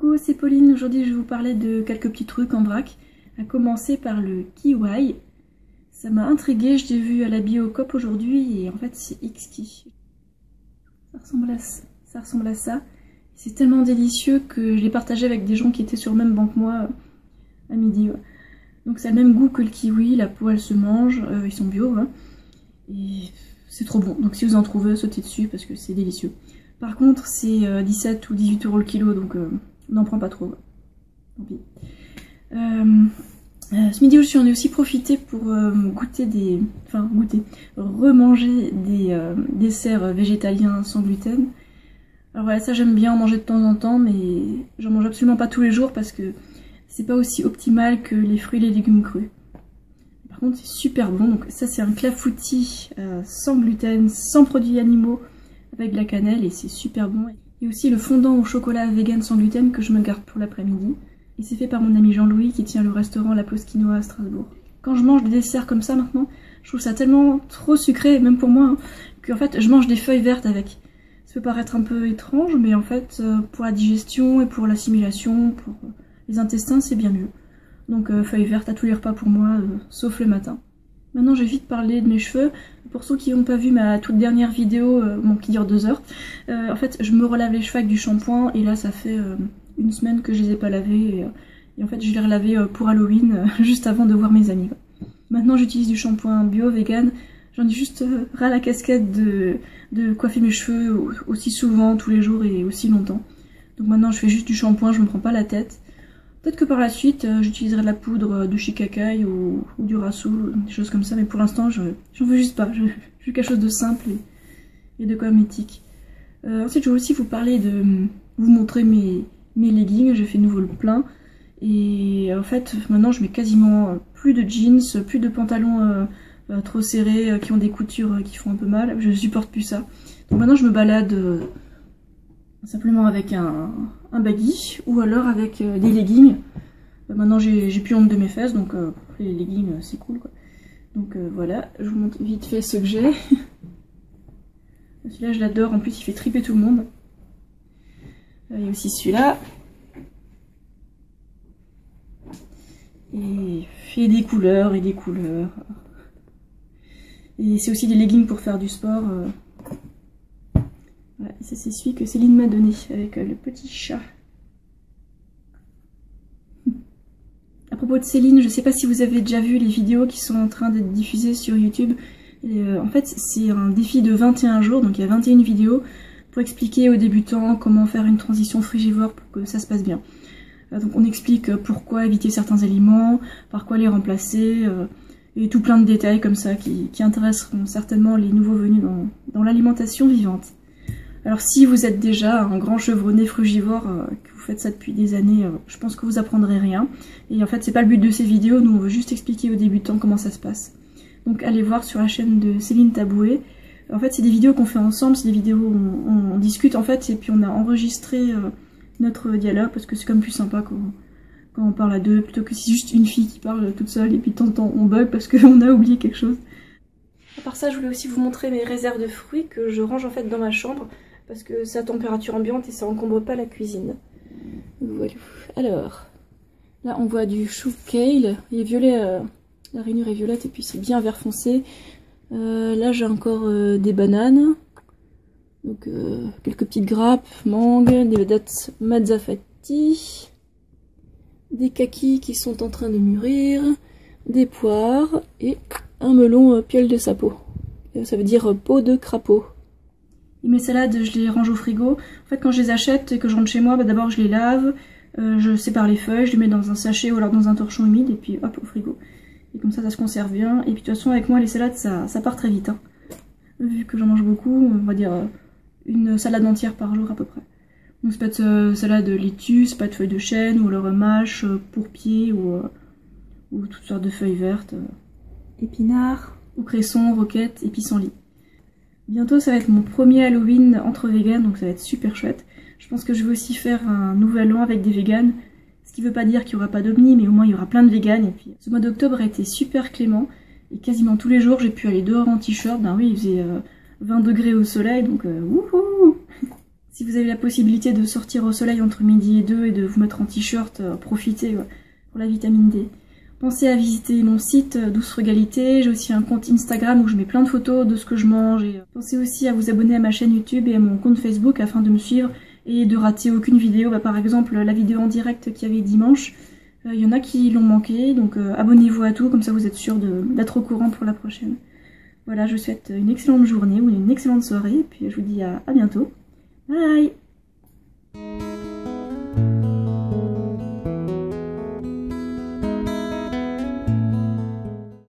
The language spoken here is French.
Coucou, c'est Pauline. Aujourd'hui, je vais vous parler de quelques petits trucs en vrac. À commencer par le kiwi. Ça m'a intriguée, je l'ai vu à la Biocoop aujourd'hui et en fait, c'est X-Ki. Ça ressemble à ça. C'est tellement délicieux que je l'ai partagé avec des gens qui étaient sur le même banc que moi à midi. Ouais. Donc, ça a le même goût que le kiwi. La peau, elle se mange. Ils sont bio. Hein. Et c'est trop bon. Donc, si vous en trouvez, sautez dessus parce que c'est délicieux. Par contre, c'est 17 ou 18 € le kilo, donc on n'en prend pas trop. Tant pis. Ce midi, j'en ai aussi profité pour remanger des desserts végétaliens sans gluten. Alors voilà, ça j'aime bien en manger de temps en temps, mais j'en mange absolument pas tous les jours parce que c'est pas aussi optimal que les fruits et les légumes crus. Par contre, c'est super bon. Donc ça, c'est un clafoutis sans gluten, sans produits animaux, avec de la cannelle et c'est super bon. Et aussi le fondant au chocolat vegan sans gluten que je me garde pour l'après-midi. Et c'est fait par mon ami Jean-Louis qui tient le restaurant La Pause Quinoa à Strasbourg. Quand je mange des desserts comme ça maintenant, je trouve ça tellement trop sucré, même pour moi, hein, qu'en fait je mange des feuilles vertes avec. Ça peut paraître un peu étrange, mais en fait pour la digestion et pour l'assimilation, pour les intestins, c'est bien mieux. Donc feuilles vertes à tous les repas pour moi, sauf le matin. Maintenant, je vais vite parler de mes cheveux. Pour ceux qui n'ont pas vu ma toute dernière vidéo, qui dure 2 heures, en fait, je me relave les cheveux avec du shampoing et là, ça fait une semaine que je les ai pas lavés et en fait, je les relavais pour Halloween, juste avant de voir mes amis. Maintenant, j'utilise du shampoing bio, vegan. J'en ai juste ras la casquette de coiffer mes cheveux aussi souvent, tous les jours et aussi longtemps. Donc maintenant, je fais juste du shampoing, je me prends pas la tête. Peut-être que par la suite, j'utiliserai de la poudre de shikakai ou du rasoul, des choses comme ça, mais pour l'instant, j'en veux juste pas. Je veux quelque chose de simple et de cosmétique. Ensuite, je vais aussi vous parler vous montrer mes leggings. J'ai fait nouveau le plein. Et en fait, maintenant, je mets quasiment plus de jeans, plus de pantalons trop serrés qui ont des coutures qui font un peu mal. Je supporte plus ça. Donc maintenant, je me balade simplement avec un baggy ou alors avec des leggings. Maintenant j'ai plus honte de mes fesses, donc les leggings c'est cool quoi. Donc voilà, je vous montre vite fait ce que j'ai. Celui-là je l'adore, en plus il fait triper tout le monde. Il y a aussi celui-là. Et fait des couleurs et des couleurs. Et c'est aussi des leggings pour faire du sport. Voilà, c'est celui que Céline m'a donné avec le petit chat. À propos de Céline, je ne sais pas si vous avez déjà vu les vidéos qui sont en train d'être diffusées sur YouTube. En fait, c'est un défi de 21 jours, donc il y a 21 vidéos pour expliquer aux débutants comment faire une transition frugivore pour que ça se passe bien. Donc on explique pourquoi éviter certains aliments, par quoi les remplacer, et tout plein de détails comme ça qui intéresseront certainement les nouveaux venus dans l'alimentation vivante. Alors si vous êtes déjà un grand chevronné frugivore, que vous faites ça depuis des années, je pense que vous apprendrez rien. Et en fait c'est pas le but de ces vidéos, nous on veut juste expliquer aux débutants comment ça se passe. Donc allez voir sur la chaîne de Céline Taboué. En fait c'est des vidéos qu'on fait ensemble, c'est des vidéos où on discute en fait, et puis on a enregistré notre dialogue, parce que c'est comme plus sympa quand on parle à deux, plutôt que si juste une fille qui parle toute seule, et puis de temps en temps on bug parce qu'on a oublié quelque chose. À part ça, je voulais aussi vous montrer mes réserves de fruits que je range en fait dans ma chambre, parce que c'est à température ambiante et ça encombre pas la cuisine. Voilà. Alors, là on voit du chou kale, il est violet, la rainure est violette et puis c'est bien vert foncé. Là j'ai encore des bananes, donc quelques petites grappes, mangues, des dattes mazzafati, des kakis qui sont en train de mûrir, des poires et un melon piel de sapot. Ça veut dire peau de crapaud. Et mes salades, je les range au frigo. En fait, quand je les achète et que je rentre chez moi, d'abord je les lave, je sépare les feuilles, je les mets dans un sachet ou alors dans un torchon humide et puis hop, au frigo. Et comme ça se conserve bien. Et puis de toute façon, avec moi, les salades, ça part très vite. Hein. Vu que j'en mange beaucoup, on va dire une salade entière par jour à peu près. Donc ça peut être salade laitue, ça peut être feuilles de chêne, ou alors mâche, pourpier, ou toutes sortes de feuilles vertes, épinards, ou cressons, roquettes, et pissenlits. Bientôt ça va être mon premier Halloween entre véganes, donc ça va être super chouette. Je pense que je vais aussi faire un nouvel an avec des véganes, ce qui veut pas dire qu'il n'y aura pas d'ovnis, mais au moins il y aura plein de véganes. Et puis ce mois d'octobre a été super clément, et quasiment tous les jours j'ai pu aller dehors en t-shirt. Ben oui, il faisait 20 degrés au soleil, donc wouhou. Si vous avez la possibilité de sortir au soleil entre midi et 2 et de vous mettre en t-shirt, profitez pour la vitamine D. Pensez à visiter mon site Douce Frugalité, j'ai aussi un compte Instagram où je mets plein de photos de ce que je mange. Et pensez aussi à vous abonner à ma chaîne YouTube et à mon compte Facebook afin de me suivre et de rater aucune vidéo. Par exemple, la vidéo en direct qu'il y avait dimanche, il y en a qui l'ont manqué, donc abonnez-vous à tout, comme ça vous êtes sûr d'être au courant pour la prochaine. Voilà, je vous souhaite une excellente journée ou une excellente soirée, et puis je vous dis à bientôt. Bye!